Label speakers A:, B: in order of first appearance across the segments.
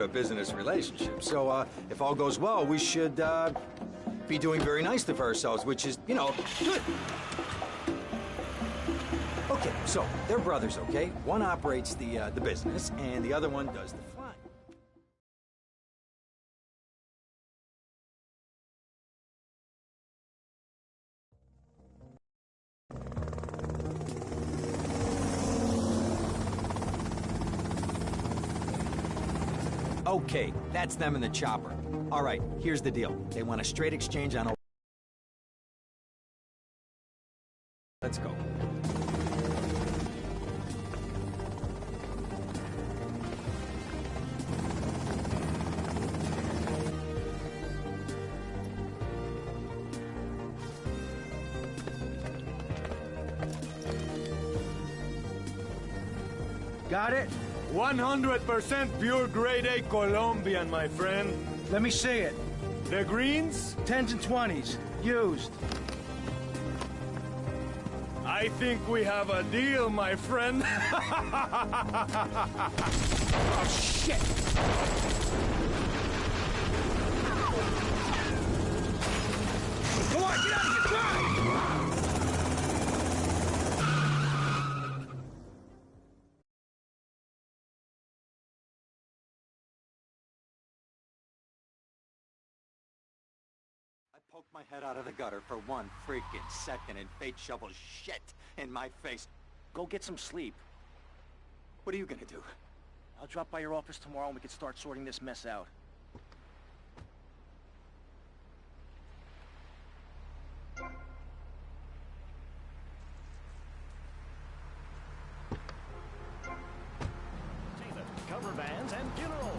A: a business relationship. So, if all goes well, we should, be doing very nicely for ourselves, which is, you know, good. Okay, so they're brothers, okay? One operates the business, and the other one does the flying. Okay, that's them in the chopper. All right, here's the deal. They want a straight exchange on... Let's go.
B: Got it?
C: 100% pure grade A Colombian, my friend.
B: Let me see it.
C: The greens?
B: 10s and 20s. Used.
C: I think we have a deal, my friend.
B: Oh, shit! Come on, get out of here! Drive!
A: Poke my head out of the gutter for 1 freaking second and fate shovels shit in my face.
B: Go get some sleep.
A: What are you gonna do?
B: I'll drop by your office tomorrow and we can start sorting this mess out.
D: Cover bands and funerals.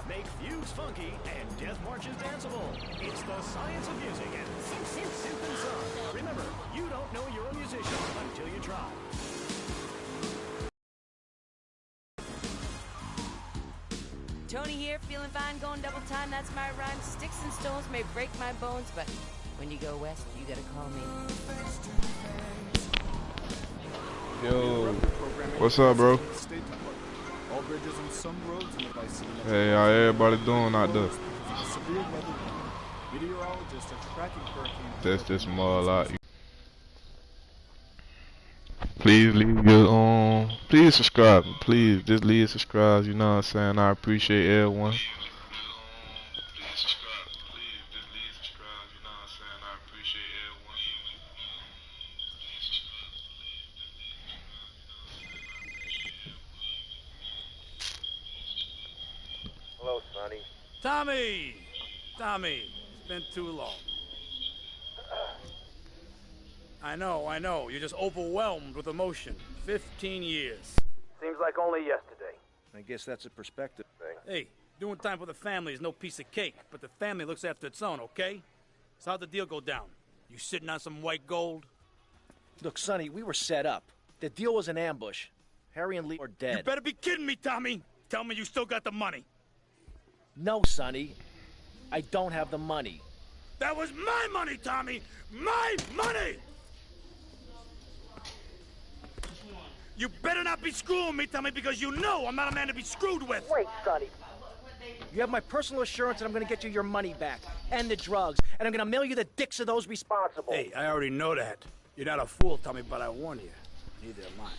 D: Make fugues funky and death marches danceable. It's the science of music and Synth and Son. Remember, you don't know you're a musician until you try.
E: Tony here, feeling fine, going double time. That's my rhyme. Sticks and stones may break my bones, but when you go west, you gotta call me.
F: Yo, what's up, bro?
G: All bridges and some roads in the Vicinity.
F: Hey, how everybody doing out there?
G: Severe weather. Meteorologists are tracking hurricane.
F: That's just more lot. Please leave your please subscribe. Please just leave subscribe. You know what I'm saying? I appreciate everyone.
H: Hello, Sonny.
I: Tommy, it's been too long. I know, you're just overwhelmed with emotion. 15 years.
H: Seems like only yesterday.
B: I guess that's a perspective thing.
I: Hey, doing time for the family is no piece of cake, but the family looks after its own, okay? So how'd the deal go down? You sitting on some white gold?
B: Look, Sonny, we were set up. The deal was an ambush. Harry and Lee are dead.
I: You better be kidding me, Tommy! Tell me you still got the money.
B: No, Sonny. I don't have the money.
I: That was my money, Tommy! My money! You better not be screwing me, Tommy, because you know I'm not a man to be screwed with.
B: Wait, Sonny. You have my personal assurance that I'm going to get you your money back, and the drugs, and I'm going to mail you the dicks of those responsible.
I: Hey, I already know that. You're not a fool, Tommy, but I warn you, neither am I.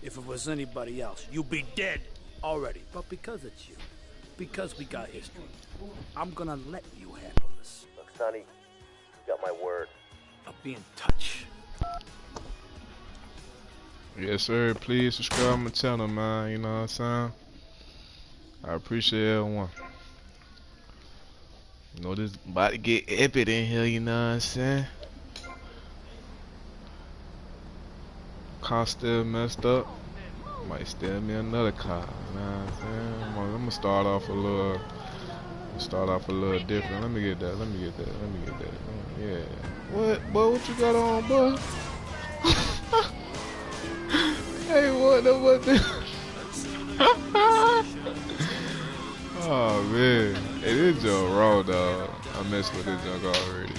I: If it was anybody else, you'd be dead already. But because it's you, because we got history, I'm going to let you handle this.
H: Look, Sonny, you got my word.
I: I'll be in touch.
F: Yes, sir. Please subscribe to my channel, man. You know what I'm saying? I appreciate everyone. You know, this about to get epic in here, you know what I'm saying? Car still messed up. Might steal me another car, you know what I'm saying? I'm gonna start off a little different. Let me get that. Yeah. What, boy, what you got on, boy? Hey, what the? Oh man, hey, this junk raw, dog. I messed with this junk already.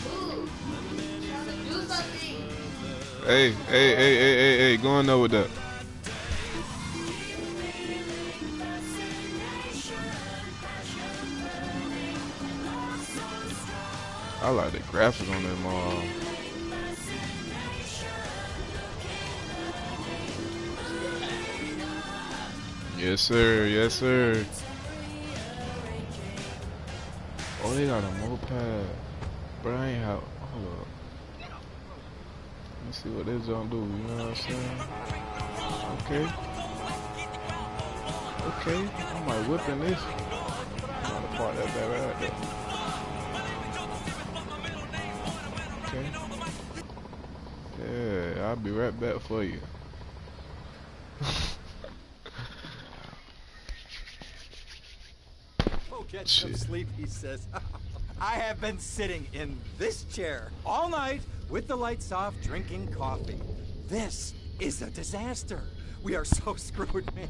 F: Hey, going there with that. I like the graphics on them all. Yes, sir. Yes, sir. Oh, they got a moped. But I ain't have. Hold up. Let's see what this junk do. You know what I'm saying? Okay. Okay. I might whip in this. I'm gonna park that bad right there. Okay. Yeah, I'll be right back for you.
A: Oh, get some sleep, he says. I have been sitting in this chair all night with the lights off, drinking coffee. This is a disaster. We are so screwed, man.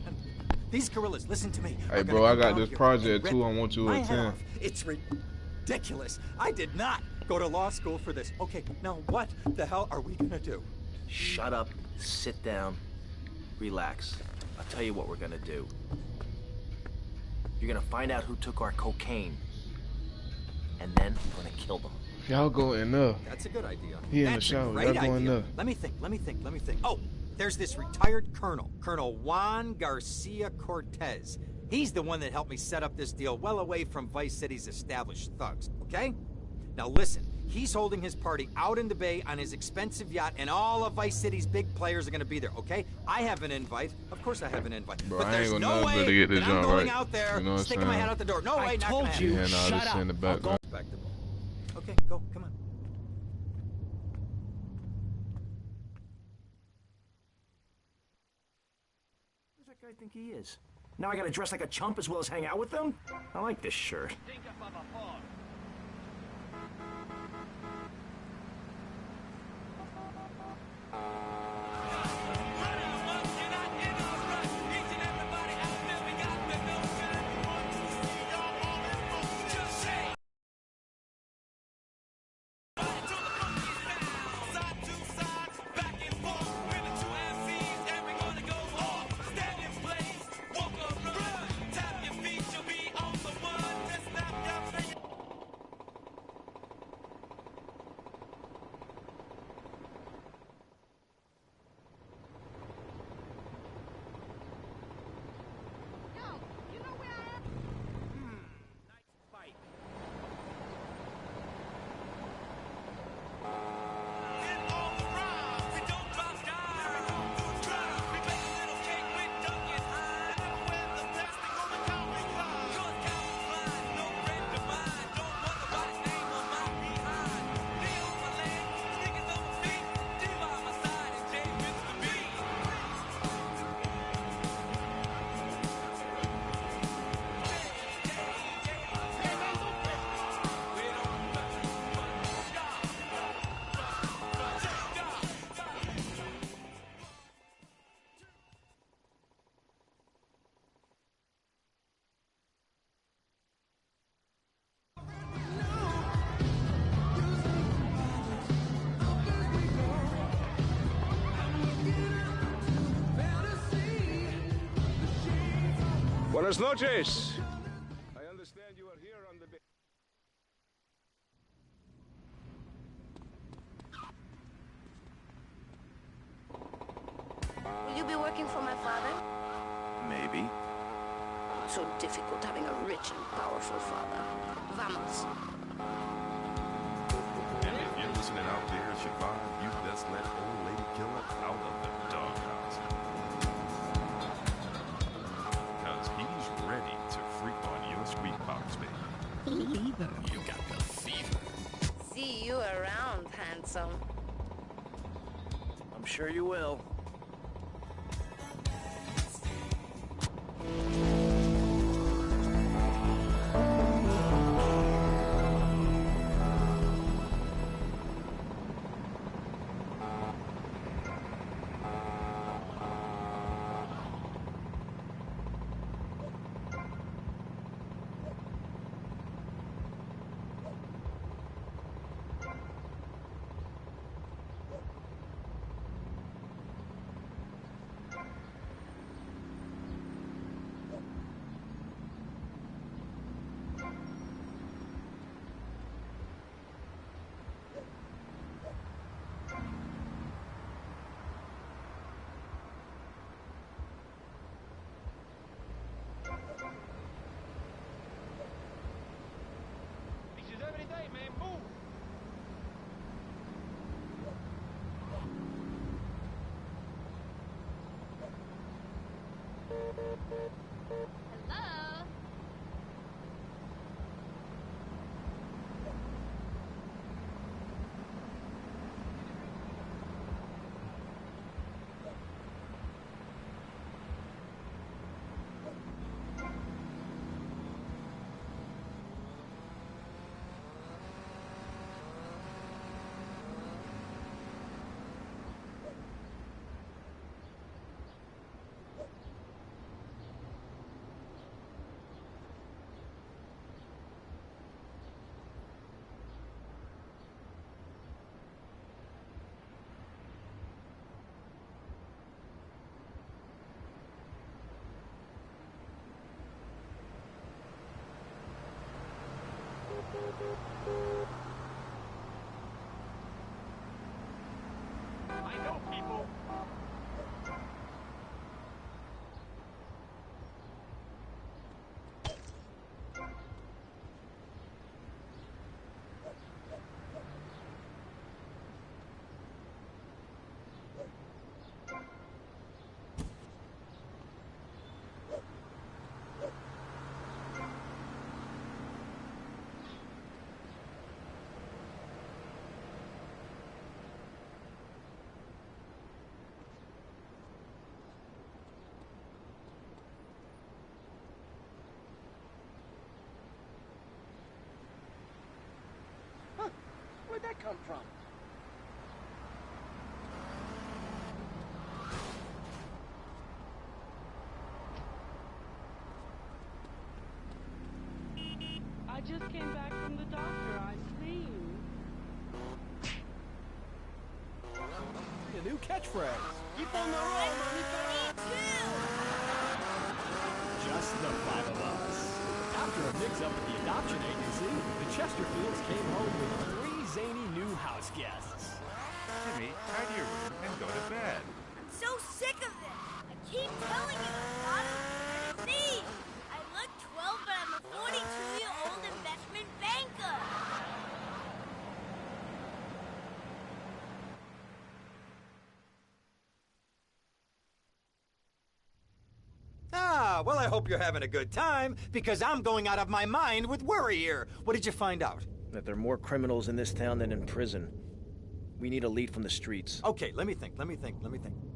A: These gorillas, listen to me.
F: Hey, bro, I got this project too. I want you to attend.
A: It's ridiculous. I did not go to law school for this. Okay, now what the hell are we gonna do?
B: Shut up, sit down, relax. I'll tell you what we're gonna do. You're gonna find out who took our cocaine, and then we're gonna kill them.
F: Y'all go in there.
A: That's a good idea.
F: He in the shower. Y'all go in there.
A: Let me think. Oh, there's this retired colonel, Colonel Juan Garcia Cortez. He's the one that helped me set up this deal well away from Vice City's established thugs, okay? Now listen, he's holding his party out in the bay on his expensive yacht, and all of Vice City's big players are gonna be there, okay? I have an invite. Of course I have an invite.
F: Bro,
A: but
F: I ain't
A: there's
F: gonna
A: no
F: never
A: way
F: to get this
A: that I'm
F: joint
A: going
F: right.
A: out there
F: You know what I'm
A: sticking my
F: saying?
A: head out the door. No way,
B: I
A: not
B: told
A: gonna
B: you.
A: happen.
F: Yeah, no,
B: Shut
F: this
B: up.
F: in the background.
A: Respectable. Okay, go, come on.
B: Who's that guy think he is? Now I gotta dress like a chump as well as hang out with them? I like this shirt.
C: Buenas noches. I understand you are here on the...
J: Will you be working for my father?
B: Maybe.
J: So difficult having a rich and powerful father. Vamos.
K: And if you're listening out there, Siobhan, you best let old lady killer out of the doghouse. Because he's ready to freak on your sweet pops, baby.
J: Fever.
K: You got the fever.
J: See you around, handsome.
B: I'm sure you will.
L: Hello?
M: I know people.
I: Where'd that come from?
N: I just came back from the doctor. I'm clean.
G: Your new catchphrase.
I: Keep on the roll, Mamita!
D: Just the five of us. After a mix-up at the adoption agency, the Chesterfields came home with 3 zany new house guests.
K: Jimmy, tidy your room and go to bed.
L: I'm so sick of this. I keep telling you I'm not a thief. I look 12, but I'm a 42-year-old investment banker.
A: Ah, well, I hope you're having a good time, because I'm going out of my mind with worry here. What did you find out?
B: That there are more criminals in this town than in prison. We need a lead from the streets.
A: Okay, let me think.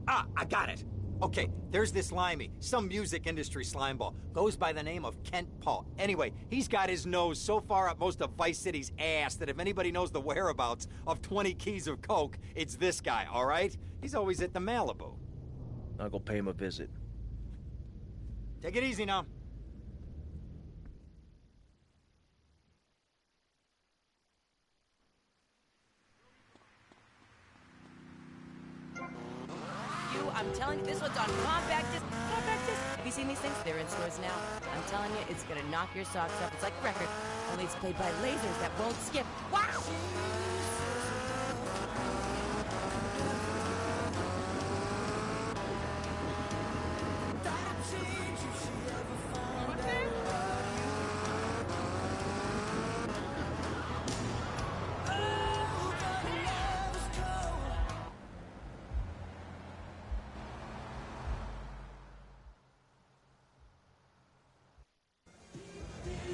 A: Ah, I got it. Okay, there's this limey, some music industry slimeball. Goes by the name of Kent Paul. Anyway, he's got his nose so far up most of Vice City's ass that if anybody knows the whereabouts of 20 keys of coke, it's this guy, all right? He's always at the Malibu.
B: I'll go pay him a visit.
A: Take it easy now.
E: I'm telling you, this one's on compact disc. Have you seen these things? They're in stores now. I'm telling you, it's gonna knock your socks off. It's like a record, only it's played by lasers that won't skip. Wow!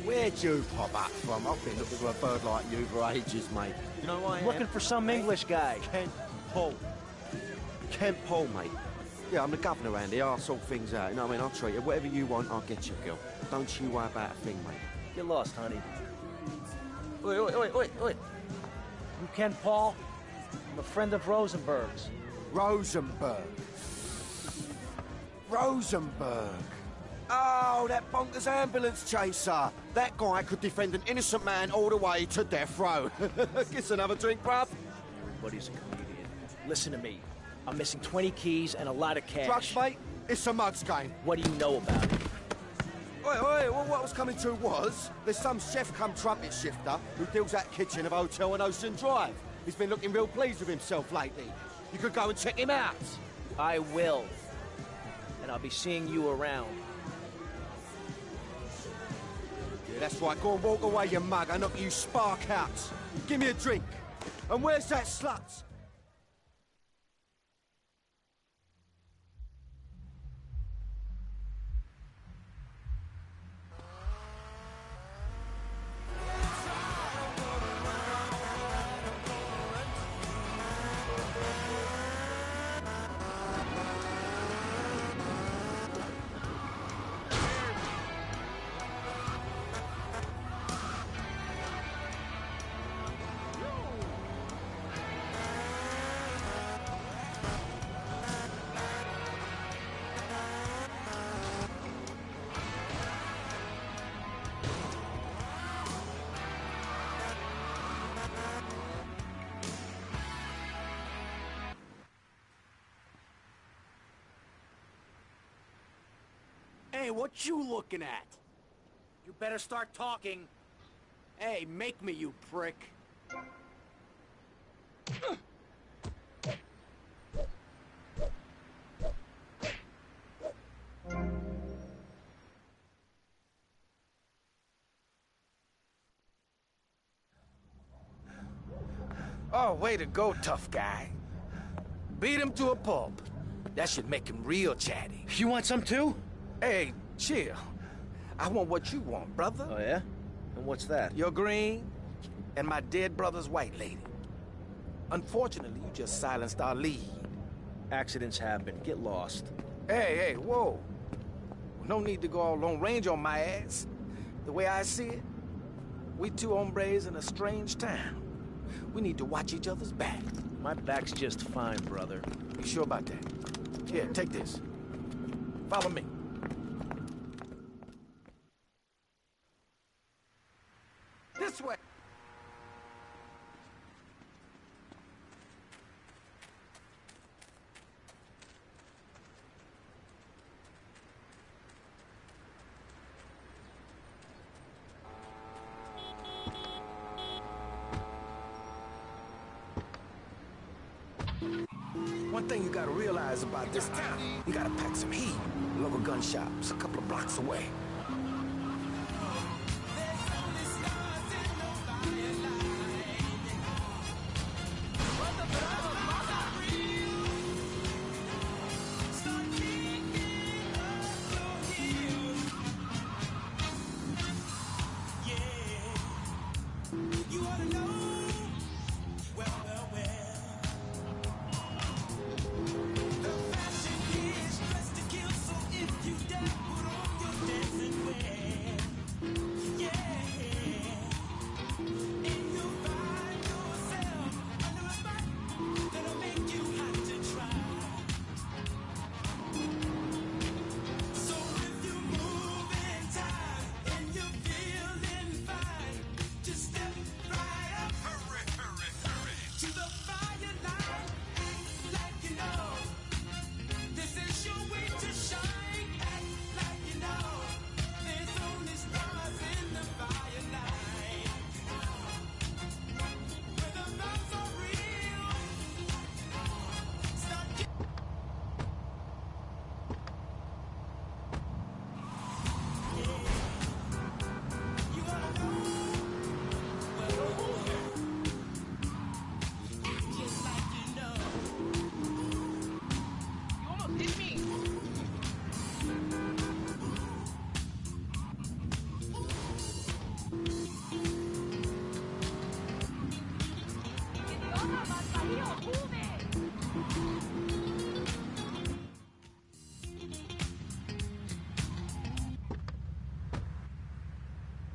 O: Where'd you pop up from? I've been looking for a bird like you for ages, mate. You know why I am?
B: Looking for some English guy.
O: Kent Paul. Kent Paul, mate. Yeah, I'm the governor around here. I'll sort things out. You know what I mean? I'll treat you. Whatever you want, I'll get you, girl. Don't you worry about a thing, mate.
B: You're lost, honey.
P: Oi. You Ken Paul? I'm a friend of Rosenberg's.
O: Rosenberg. Oh, that bonkers ambulance chaser. That guy could defend an innocent man all the way to death row. Get another drink, bruv.
B: Everybody's a comedian. Listen to me. I'm missing 20 keys and a lot of cash.
O: Drugs, mate? It's a mud's game.
B: What do you know about it?
O: Well, what I was coming to was, there's some chef come trumpet shifter who deals that kitchen of a hotel on Ocean Drive. He's been looking real pleased with himself lately. You could go and check him out.
B: I will. And I'll be seeing you around.
O: That's right, go and walk away, you mug. I knock you spark out. Give me a drink. And where's that slut?
I: Hey, what you looking at? You better start talking. Hey, make me, you prick. Oh, way to go, tough guy. Beat him to a pulp. That should make him real chatty.
P: You want some too?
I: Hey, chill. I want what you want, brother.
P: Oh, yeah? And what's that?
I: Your green and my dead brother's white lady. Unfortunately, you just silenced our lead.
P: Accidents happen. Get lost.
I: Hey, whoa. No need to go all Lone Ranger on my ass. The way I see it, we two hombres in a strange town. We need to watch each other's back.
P: My back's just fine, brother.
I: You sure about that? Here, take this. Follow me. This way. One thing you gotta realize about this town, you gotta pack some heat. Local gun shops a couple of blocks away.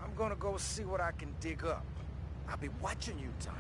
I: I'm gonna go see what I can dig up. I'll be watching you, Tommy.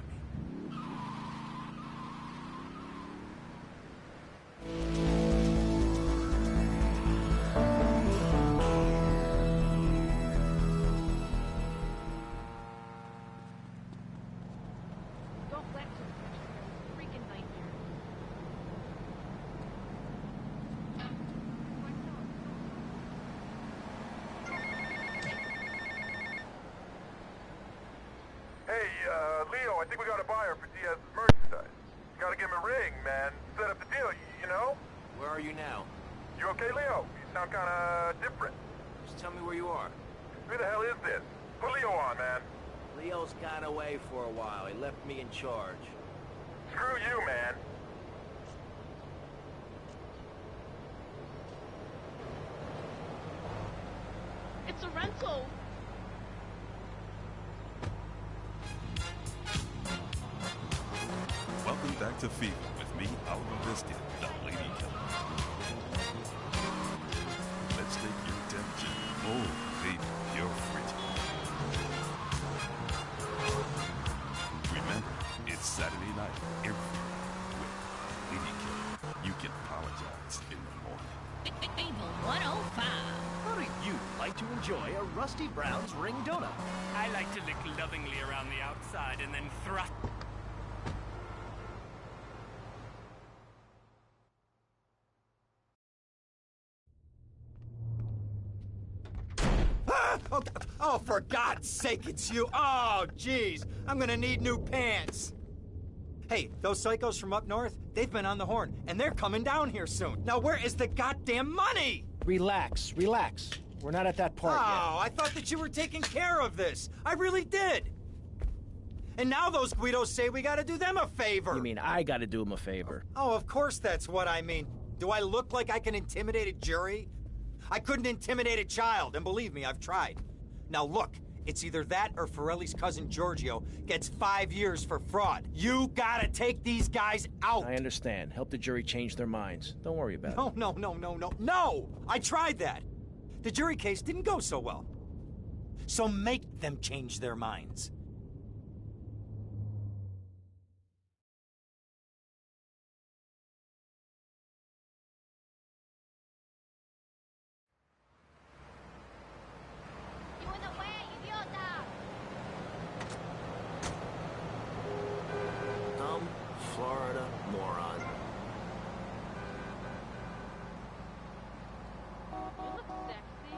K: Leo, I think we got a buyer for Diaz's merchandise. You gotta give him a ring, man. Set up the deal, you know?
B: Where are you now?
K: You okay, Leo? You sound kinda different.
B: Just tell me where you are.
K: Who the hell is this? Put Leo on, man.
B: Leo's gone away for a while. He left me in charge.
K: Screw you, man.
N: It's a rental.
Q: Welcome back to FIFA with me, Alvin Biscuit, the Lady Killer. Let's take your temperature. Oh, baby, you're frigid. Remember, it's Saturday night every with Lady Killer. You can apologize in the morning.
R: Fable 105.
D: How do you like to enjoy a Rusty Brown's ring donut?
M: I like to lick lovingly around the outside and then thrust.
A: Oh, for God's sake, it's you. Oh, jeez. I'm gonna need new pants. Hey, those psychos from up north, they've been on the horn, and they're coming down here soon. Now, where is the goddamn money?
P: Relax, relax. We're not at that part yet.
A: Oh, I thought that you were taking care of this. I really did. And now those Guidos say we gotta do them a favor.
P: You mean I gotta do him a favor?
A: Oh, of course that's what I mean. Do I look like I can intimidate a jury? I couldn't intimidate a child, and believe me, I've tried. Now look, it's either that or Forelli's cousin Giorgio gets 5 years for fraud. You gotta take these guys out.
P: I understand. Help the jury change their minds. Don't worry about it.
A: No! I tried that. The jury case didn't go so well. So make them change their minds.
B: Dumb Florida moron.
N: You look sexy.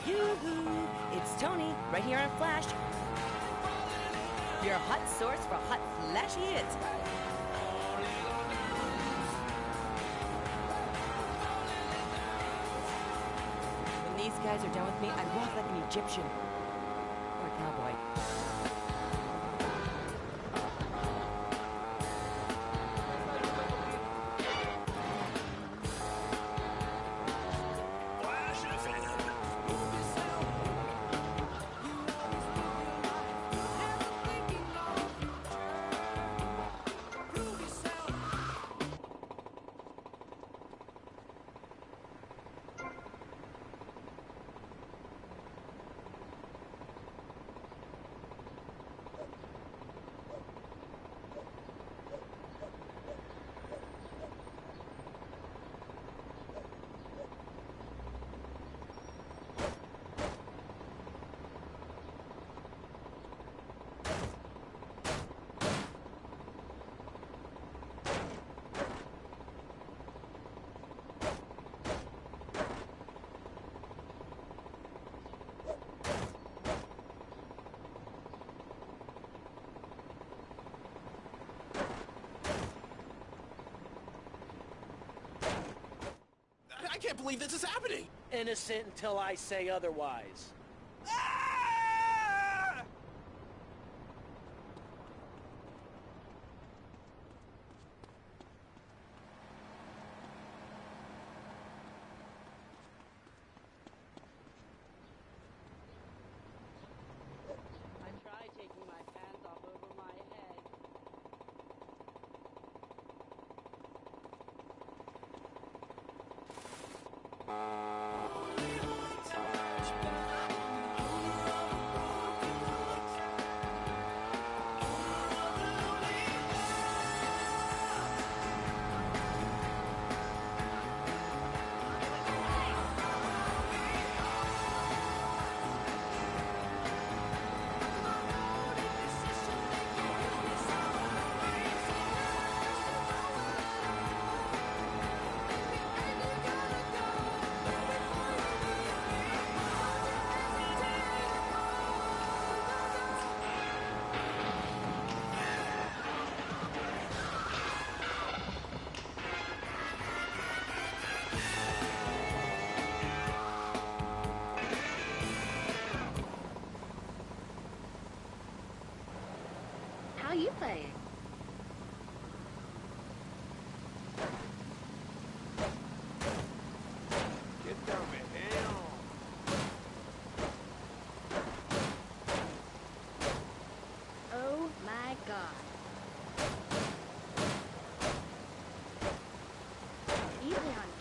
E: Yoo-hoo! It's Tony, right here on Flash. Your hot source for hot, flashy hits. When these guys are done with me, I walk like an Egyptian. Or a cowboy.
I: I can't believe this is happening.
P: Innocent until I say otherwise.
N: I tried taking my pants off over my head.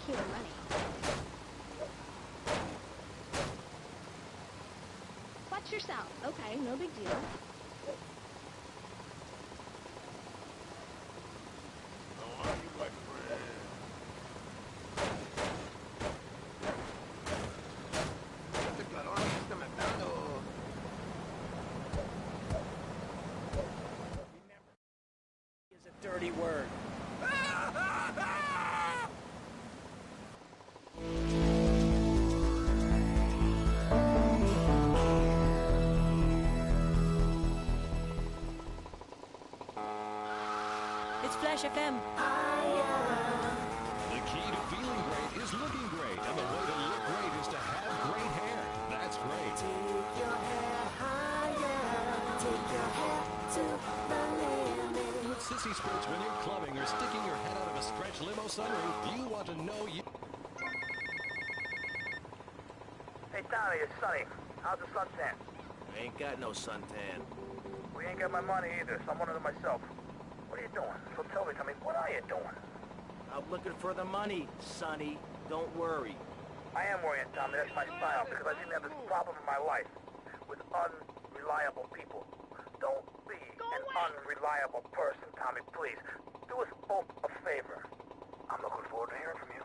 J: making your money. Watch yourself. Okay, no big deal.
P: Is a dirty word.
E: It's Flash FM.
D: The key to feeling great is looking great, and the way to look great is to have great hair. That's great.
R: Take your hair higher. Take your hair to the limit.
D: With Sissy Spurts, when you're clubbing or sticking your head out of a stretch limo sunroof, you want to know you...
H: Hey, Tommy, it's Sonny. How's the suntan?
B: I ain't got no suntan.
H: We ain't got my money either, so I'm wondering to myself. What are you doing? So tell me, Tommy, what are you doing?
B: I'm looking for the money, Sonny. Don't worry.
H: I am worrying, Tommy. That's my style, because I seem to have this problem in my life with unreliable people. Don't be an unreliable person, Tommy, please. Do us both a favor. I'm looking forward to hearing from you.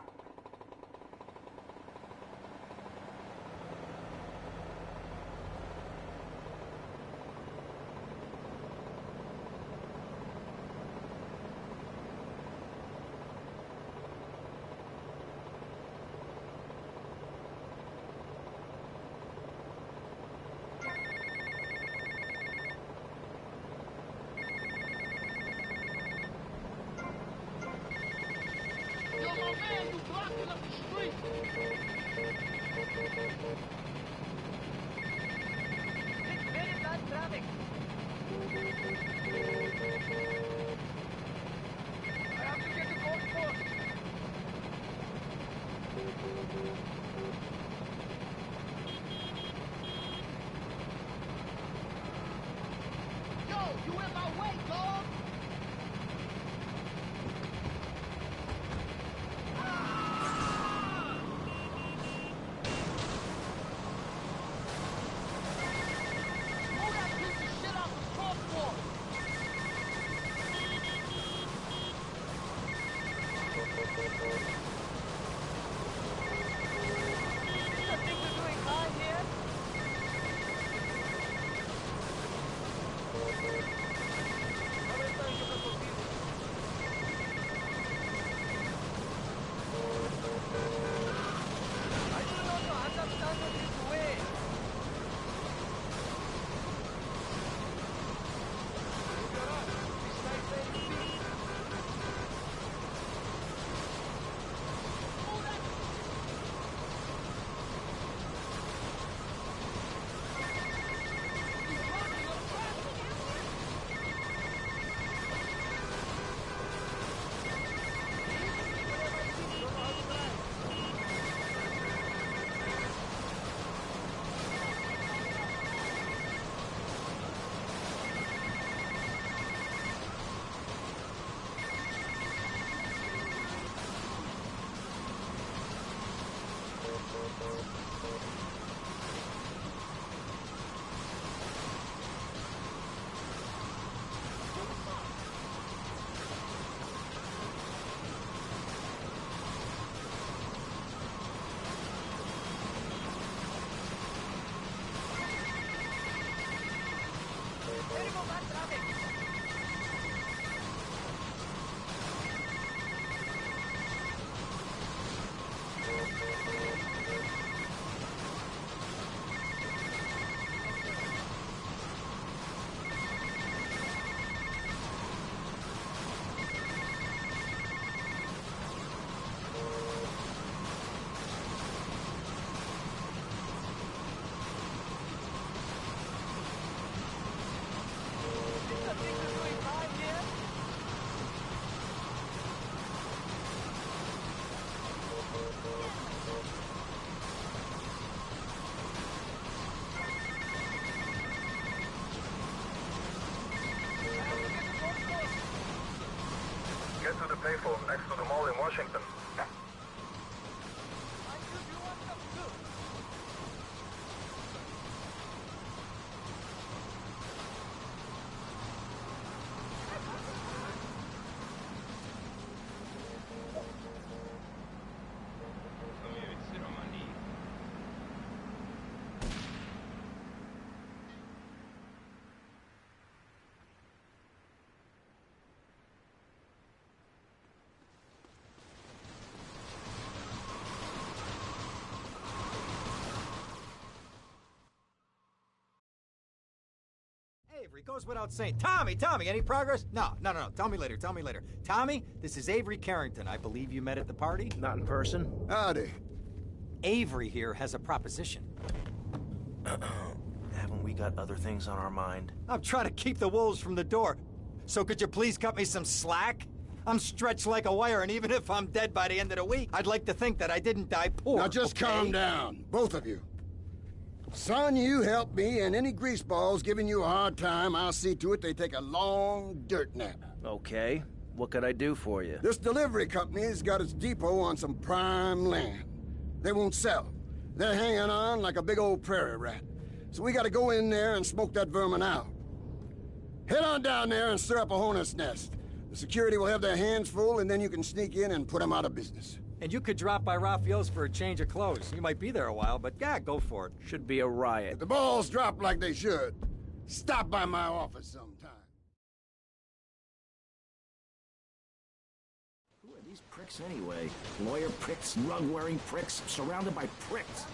A: Avery. Goes without saying. Tommy, any progress? No. Tell me later. Tommy, this is Avery Carrington. I believe you met at the party?
P: Not in person.
S: Howdy.
A: Avery here has a proposition.
B: Haven't we got other things on our mind?
A: I'm trying to keep the wolves from the door. So could you please cut me some slack? I'm stretched like a wire, and even if I'm dead by the end of the week, I'd like to think that I didn't die poor.
S: Now just calm down, both of you. Son, you help me, and any greaseballs giving you a hard time, I'll see to it they take a long dirt nap.
P: Okay. What can I do for you?
S: This delivery company's got its depot on some prime land. They won't sell. They're hanging on like a big old prairie rat. So we gotta go in there and smoke that vermin out. Head on down there and stir up a hornet's nest. The security will have their hands full, and then you can sneak in and put them out of business.
A: And you could drop by Raphael's for a change of clothes. You might be there a while, but yeah, go for it.
P: Should be a riot.
S: If the balls drop like they should, stop by my office sometime.
P: Who are these pricks anyway? Lawyer pricks, rug-wearing pricks, surrounded by pricks.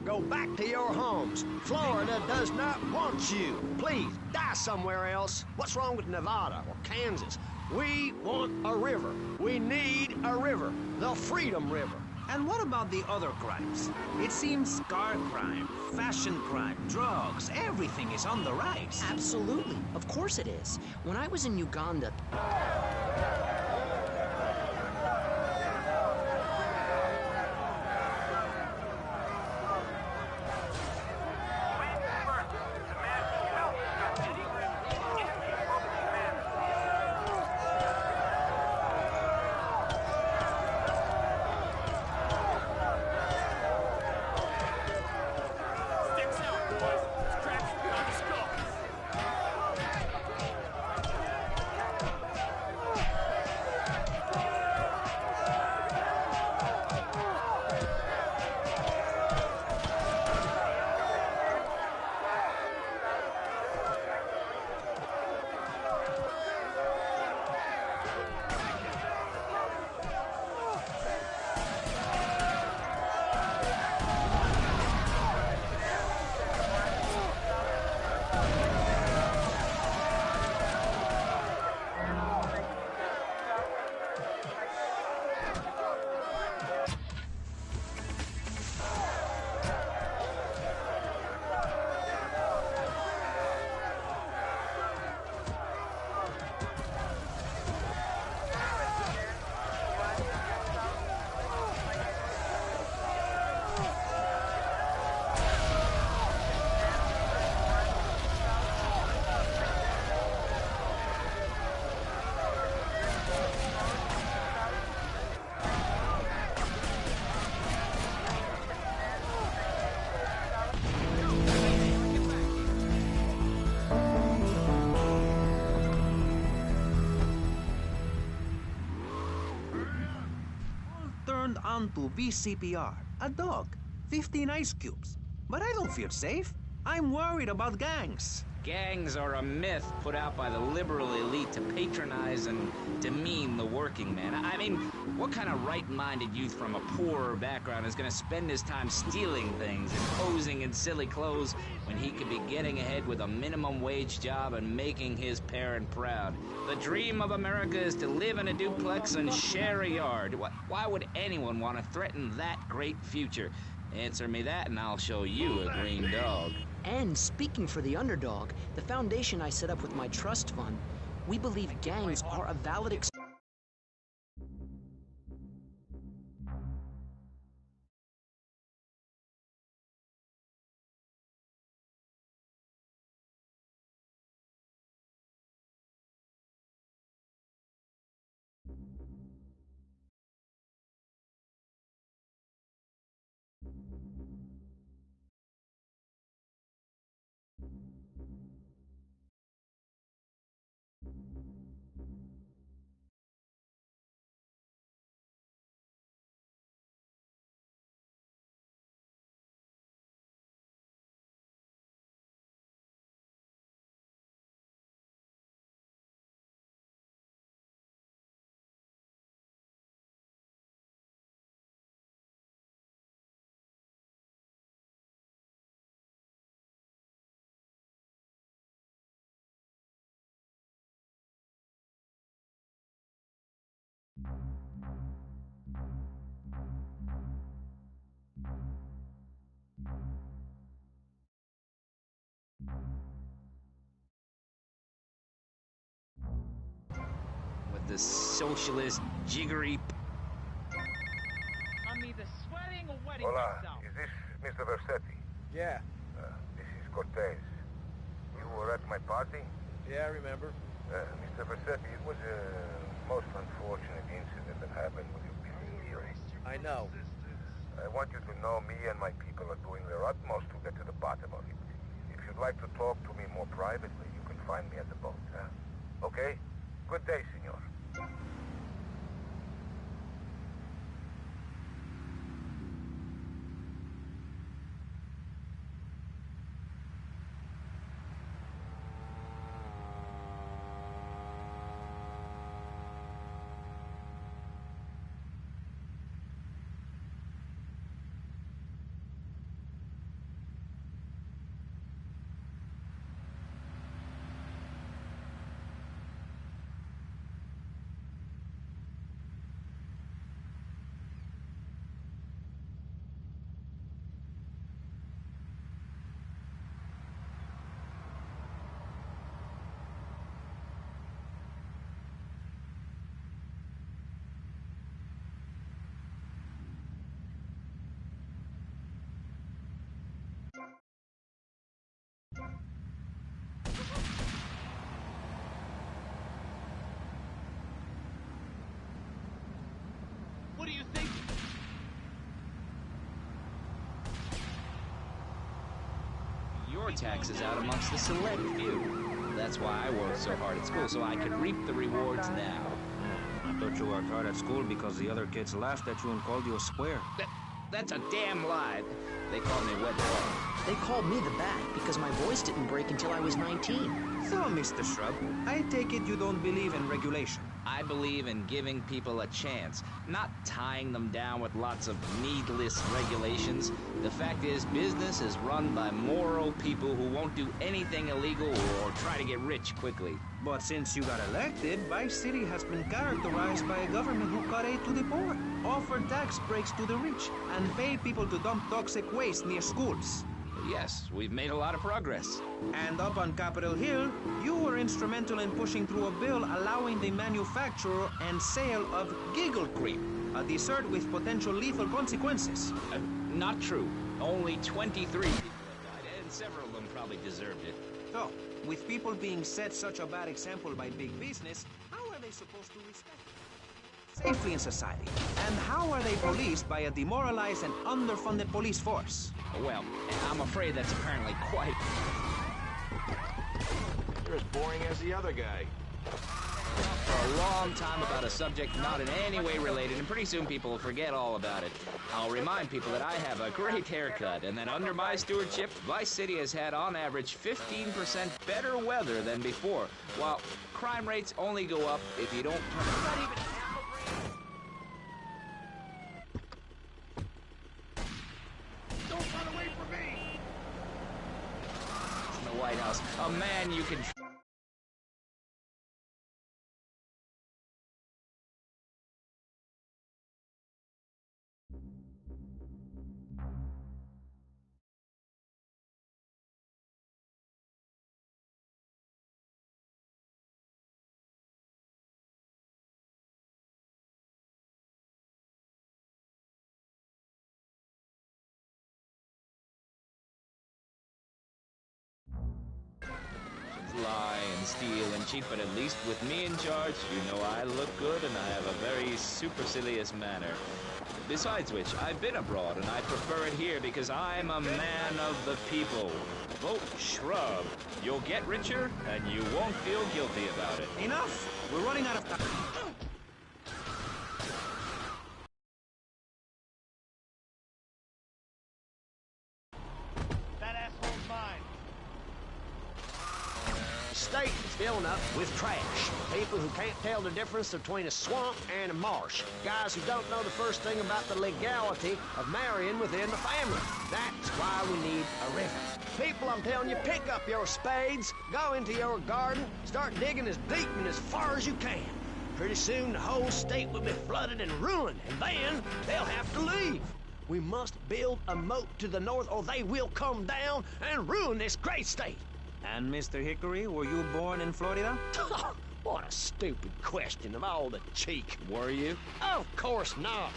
T: Go back to your homes. Florida does not want you. Please, die somewhere else. What's wrong with Nevada or Kansas? We want a river. We need a river. The Freedom River.
U: And what about the other crimes? It seems car crime, fashion crime, drugs, everything is on the rise.
V: Absolutely. Of course it is. When I was in Uganda...
U: Onto VCPR, a dog, 15 ice cubes. But I don't feel safe. I'm worried about gangs.
W: Gangs are a myth put out by the liberal elite to patronize and demean the working man. I mean, what kind of right-minded youth from a poorer background is going to spend his time stealing things and posing in silly clothes when he could be getting ahead with a minimum wage job and making his parent proud? The dream of America is to live in a duplex and share a yard. Why would anyone want to threaten that great future? Answer me that and I'll show you a green dog.
V: And speaking for the underdog, the foundation I set up with my trust fund, we believe gangs are a valid
W: With the socialist jiggery.
C: I'm either sweating or wetting
K: Hola,
C: myself.
K: is this Mr. Versetti?
F: Yeah.
K: This is Cortez. You were at my party?
F: Yeah, I remember.
K: Mr. Versetti, it was a most unfortunate incident that happened with your business deal.
F: I know.
K: I want you to know me and my people are doing their utmost to get to the bottom of it. If you'd like to talk to me more privately, you can find me at the boat, huh? Okay? Good day, senor.
C: What do you think?
W: Your taxes out amongst the select few. That's why I worked so hard at school, so I could reap the rewards now.
U: I thought you worked hard at school because the other kids laughed at you and called you a square.
W: That's a damn lie. They called me wet dog.
V: They called me the Bat because my voice didn't break until I was 19.
U: So, Mr. Shrub, I take it you don't believe in regulation.
W: I believe in giving people a chance, not tying them down with lots of needless regulations. The fact is, business is run by moral people who won't do anything illegal or try to get rich quickly.
U: But since you got elected, Vice City has been characterized by a government who cut aid to the poor, offered tax breaks to the rich, and paid people to dump toxic waste near schools.
W: Yes, we've made a lot of progress.
U: And up on Capitol Hill, you were instrumental in pushing through a bill allowing the manufacture and sale of Giggle Cream, a dessert with potential lethal consequences.
W: Not true. Only 23 people have died, and several of them probably deserved it.
U: So, with people being set such a bad example by big business, how are they supposed to respect safely in society? And how are they policed by a demoralized and underfunded police force?
W: Well, I'm afraid that's apparently quite...
B: You're as boring as the other guy.
W: For a long time about a subject not in any way related, and pretty soon people will forget all about it. I'll remind people that I have a great haircut, and that under my stewardship, Vice City has had on average 15% better weather than before, while crime rates only go up if you don't turn it. Not even half a brain.
C: Don't run away from me!
W: In the White House, a man you can... lie and steal and cheat, but at least with me in charge, you know I look good and I have a very supercilious manner. Besides which, I've been abroad and I prefer it here because I'm a man of the people. Vote Shrub. You'll get richer and you won't feel guilty about it.
U: Enough! We're running out of time.
C: That asshole's mine.
T: State is filling up with trash. People who can't tell the difference between a swamp and a marsh. Guys who don't know the first thing about the legality of marrying within the family. That's why we need a river. People, I'm telling you, pick up your spades, go into your garden, start digging as deep and as far as you can. Pretty soon the whole state will be flooded and ruined, and then they'll have to leave. We must build a moat to the north, or they will come down and ruin this great state.
U: And Mr. Hickory, were you born in Florida?
T: What a stupid question of all the cheek.
U: Were you?
T: Of course not.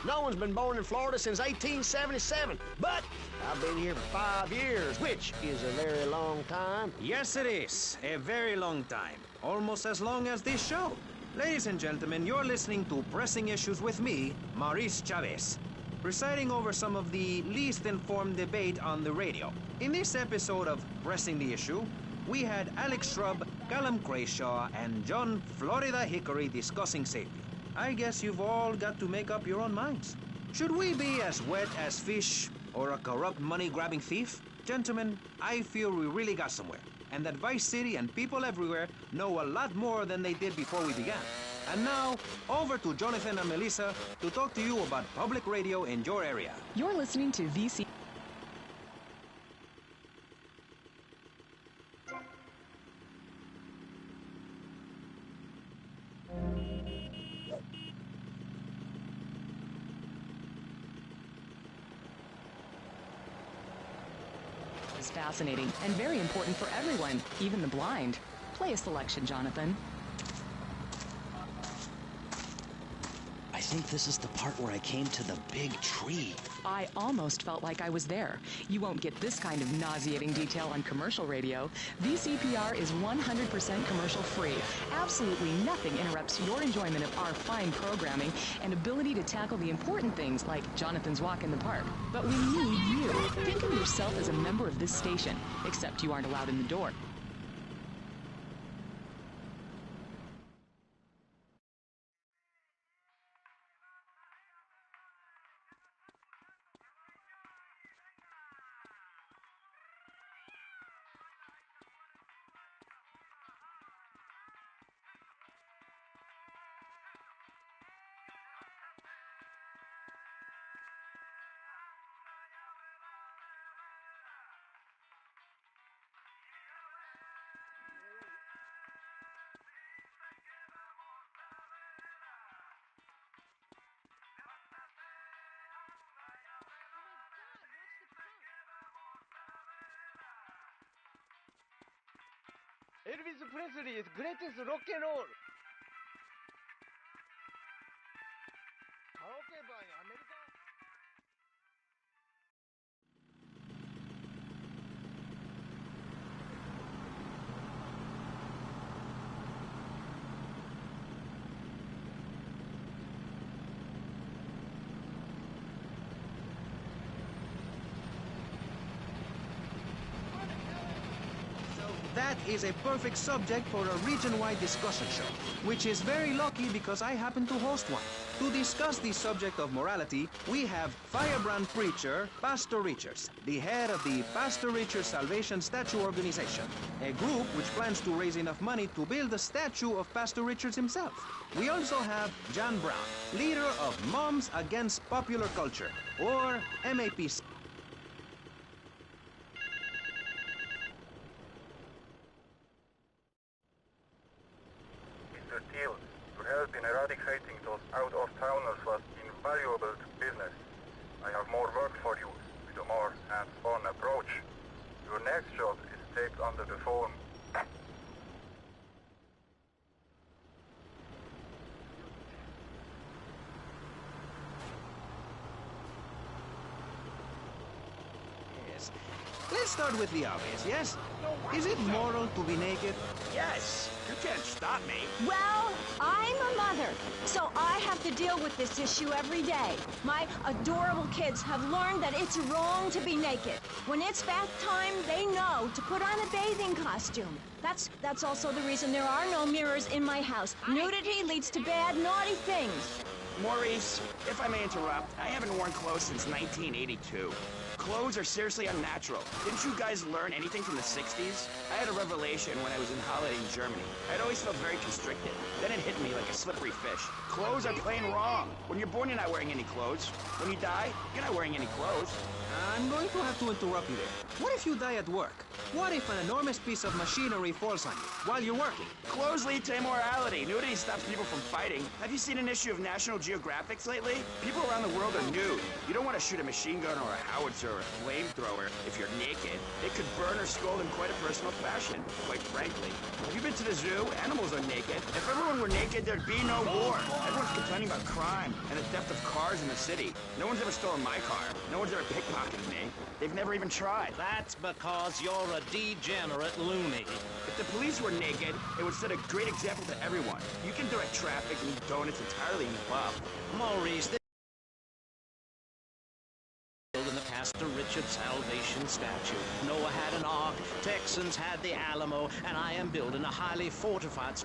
T: No one's been born in Florida since 1877, but I've been here for 5 years, which is a very long time.
U: Yes, it is. A very long time. Almost as long as this show. Ladies and gentlemen, you're listening to Pressing Issues with me, Maurice Chavez, presiding over some of the least informed debate on the radio. In this episode of Pressing the Issue, we had Alex Shrub, Callum Crayshaw, and John Florida Hickory discussing safety. I guess you've all got to make up your own minds. Should we be as wet as fish or a corrupt money-grabbing thief? Gentlemen, I feel we really got somewhere, and that Vice City and people everywhere know a lot more than they did before we began. And now, over to Jonathan and Melissa to talk to you about public radio in your area.
G: You're listening to VC. Is fascinating and very important for everyone, even the blind. Play a selection, Jonathan.
P: I think this is the part where I came to the big tree.
G: I almost felt like I was there. You won't get this kind of nauseating detail on commercial radio. VCPR is 100% commercial free. Absolutely nothing interrupts your enjoyment of our fine programming and ability to tackle the important things like Jonathan's walk in the park. But we need you. Think of yourself as a member of this station, except you aren't allowed in the door.
C: Elvis Presley is greatest rock and roll. Karaoke bar in America?
U: That is a perfect subject for a region-wide discussion show, which is very lucky because I happen to host one. To discuss the subject of morality, we have firebrand preacher Pastor Richards, the head of the Pastor Richards Salvation Statue Organization, a group which plans to raise enough money to build a statue of Pastor Richards himself. We also have John Brown, leader of Moms Against Popular Culture, or MAPC.
K: Your help in eradicating those out-of-towners was invaluable to business. I have more work for you, with a more hands-on approach. Your next job is taped under the phone.
U: Yes. Let's start with the obvious, yes? Is it moral to be naked?
T: Yes. You can't stop me.
L: Well, I'm a mother, so I have to deal with this issue every day. My adorable kids have learned that it's wrong to be naked. When it's bath time, they know to put on a bathing costume. That's also the reason there are no mirrors in my house. Nudity leads to bad, naughty things.
O: Maurice, if I may interrupt, I haven't worn clothes since 1982. Clothes are seriously unnatural. Didn't you guys learn anything from the 60s? I had a revelation when I was in holiday in Germany. I'd always felt very constricted. Then it hit me like a slippery fish. Clothes are plain wrong. When you're born, you're not wearing any clothes. When you die, you're not wearing any clothes.
U: I'm going to have to interrupt you there. What if you die at work? What if an enormous piece of machinery falls on you while you're working?
O: Clothes lead to immorality. Nudity stops people from fighting. Have you seen an issue of National Geographic lately? People around the world are nude. You don't want to shoot a machine gun or a howitzer or a flamethrower if you're naked. It could burn or scald in quite a personal fashion, quite frankly. Have you been to the zoo? Animals are naked. If everyone were naked, there'd be no war. Everyone's complaining about crime and the theft of cars in the city. No one's ever stolen my car. No one's ever pickpocketed me. They've never even tried.
U: That's because you're a degenerate loony.
O: If the police were naked, it would set a great example to everyone. You can direct traffic and eat donuts entirely in the pub.
U: Maurice, this in the Pastor Richard Salvation statue. Noah had an ark, Texans had the Alamo, and I am building a highly fortified...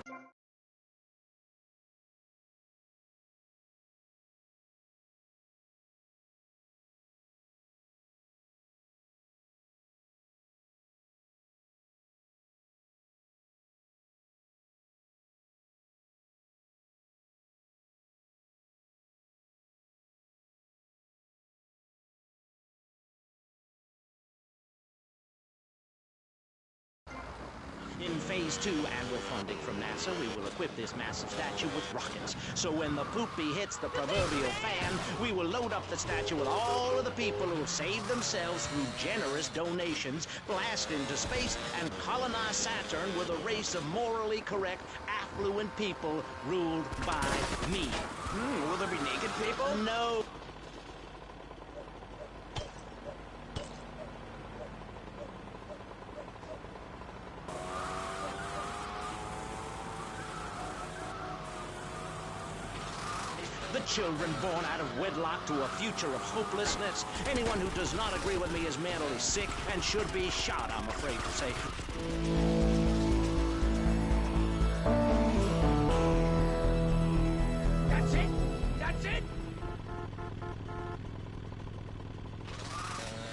U: In Phase 2, and with funding from NASA, we will equip this massive statue with rockets. So when the poopy hits the proverbial fan, we will load up the statue with all of the people who saved themselves through generous donations, blast into space, and colonize Saturn with a race of morally correct, affluent people ruled by me.
O: Will there be naked people?
U: No. The children born out of wedlock to a future of hopelessness. Anyone who does not agree with me is mentally sick and should be shot, I'm afraid to say.
O: That's it? That's it?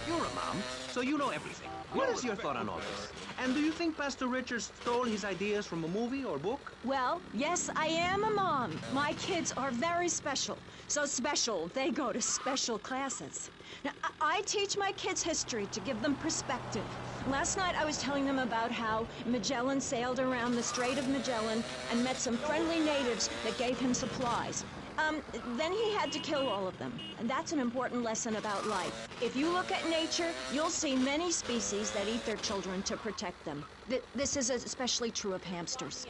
U: You're a mom, so you know everything. What is your thought on all this? And do you think Pastor Richard stole his ideas from a movie or book?
L: Well, yes, I am a mom. My kids are very special. So special, they go to special classes. Now, I teach my kids history to give them perspective. Last night I was telling them about how Magellan sailed around the Strait of Magellan and met some friendly natives that gave him supplies. Then he had to kill all of them. And that's an important lesson about life. If you look at nature, you'll see many species that eat their children to protect them. This is especially true of hamsters.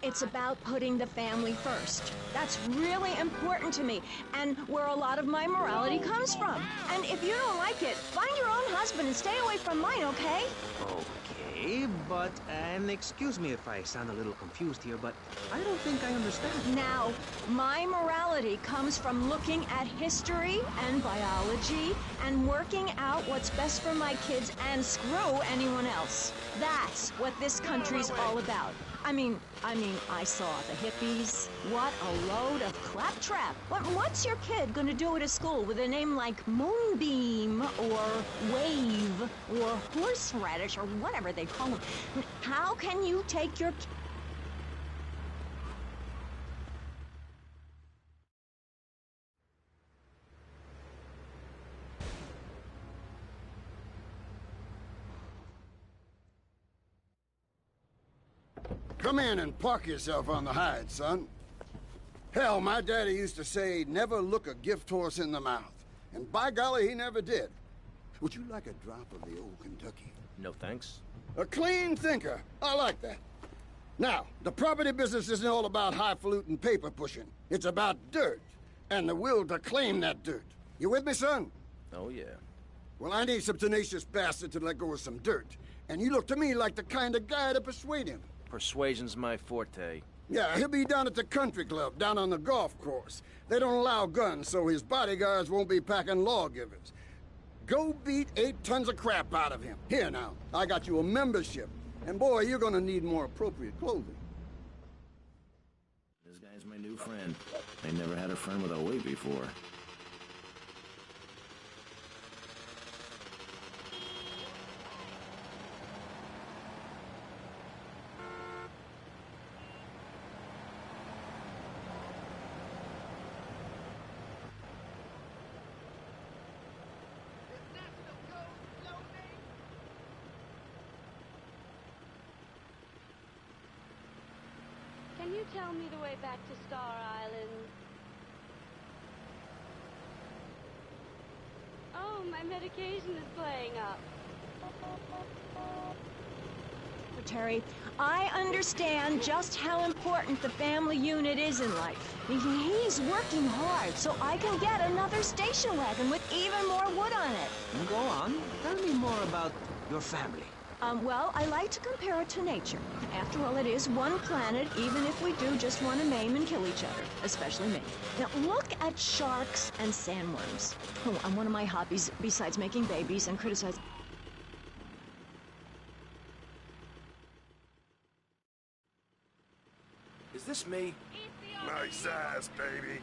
L: It's about putting the family first. That's really important to me, and where a lot of my morality comes from. And if you don't like it, find your own husband and stay away from mine, okay?
U: Okay, but, and excuse me if I sound a little confused here, but I don't think I understand.
L: Now, my morality comes from looking at history and biology and working out what's best for my kids and screw anyone else. That's what this country's all about. I mean, I saw the hippies. What a load of claptrap. What's your kid gonna do at a school with a name like Moonbeam or Wave or Horseradish or whatever they call them? How can you take your
S: Come in and park yourself on the hide, son. Hell, my daddy used to say, never look a gift horse in the mouth. And by golly, he never did. Would you like a drop of the old Kentucky?
B: No thanks.
S: A clean thinker. I like that. Now, the property business isn't all about highfalutin paper pushing. It's about dirt, and the will to claim that dirt. You with me, son?
B: Oh, yeah.
S: Well, I need some tenacious bastard to let go of some dirt. And you look to me like the kind of guy to persuade him.
B: Persuasion's my forte.
S: Yeah, he'll be down at the country club, down on the golf course. They don't allow guns, so his bodyguards won't be packing lawgivers. Go beat 8 tons of crap out of him. Here now, I got you a membership. And boy, you're gonna need more appropriate clothing.
P: This guy's my new friend. I never had a friend with a weight before.
N: Can you tell me the way back to Star Island? Oh, my medication is playing up.
L: Terry, I understand just how important the family unit is in life. He's working hard so I can get another station wagon with even more wood on it.
U: Go on. Tell me more about your family.
L: Well, I like to compare it to nature. After all, it is one planet, even if we do just want to maim and kill each other, especially me. Now, look at sharks and sandworms. Oh, and one of my hobbies, besides making babies and criticizing...
B: Is this me?
K: Nice ass, baby.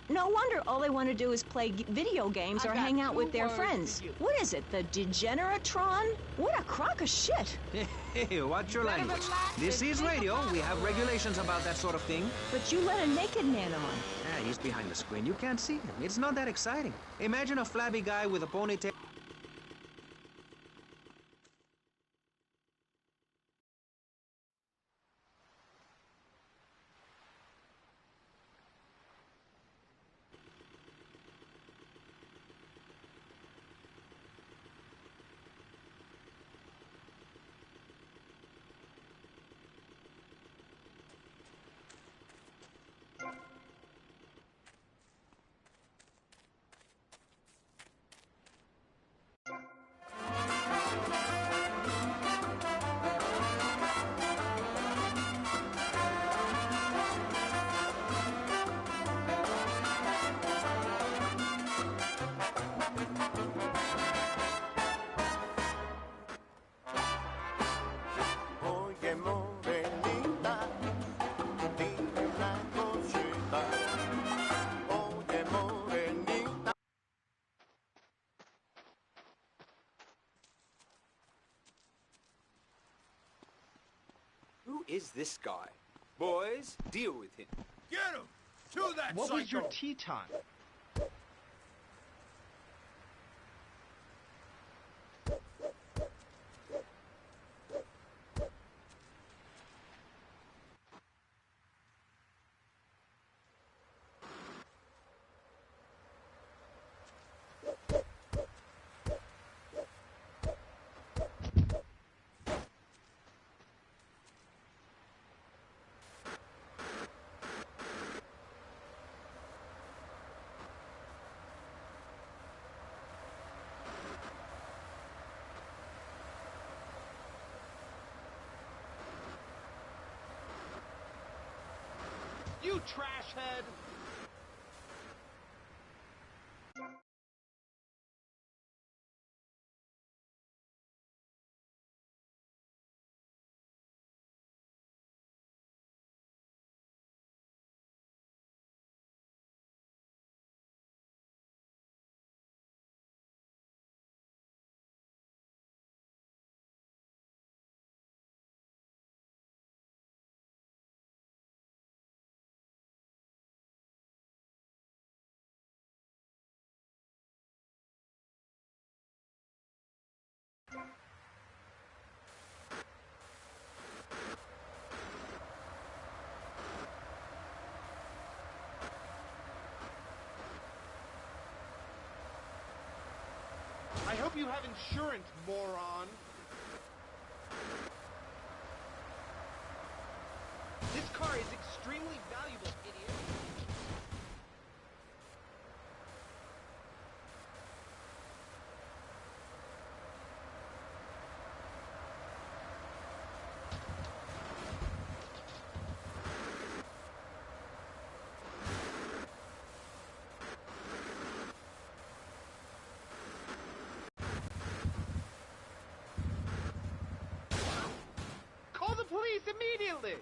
L: No wonder all they want to do is play video games or hang out with their friends. What is it, the Degeneratron? What a crock of shit.
U: Hey, watch your language. This is radio. We have regulations about that sort of thing.
L: But you let a naked man on.
U: Ah, he's behind the screen. You can't see him. It's not that exciting. Imagine a flabby guy with a ponytail.
A: Who is this guy? Boys, deal with him.
I: Get him! To that
C: What was your
I: psycho!
C: tea time? You trash head! I hope you have insurance, moron! This car is extremely valuable, idiot! Call the police immediately!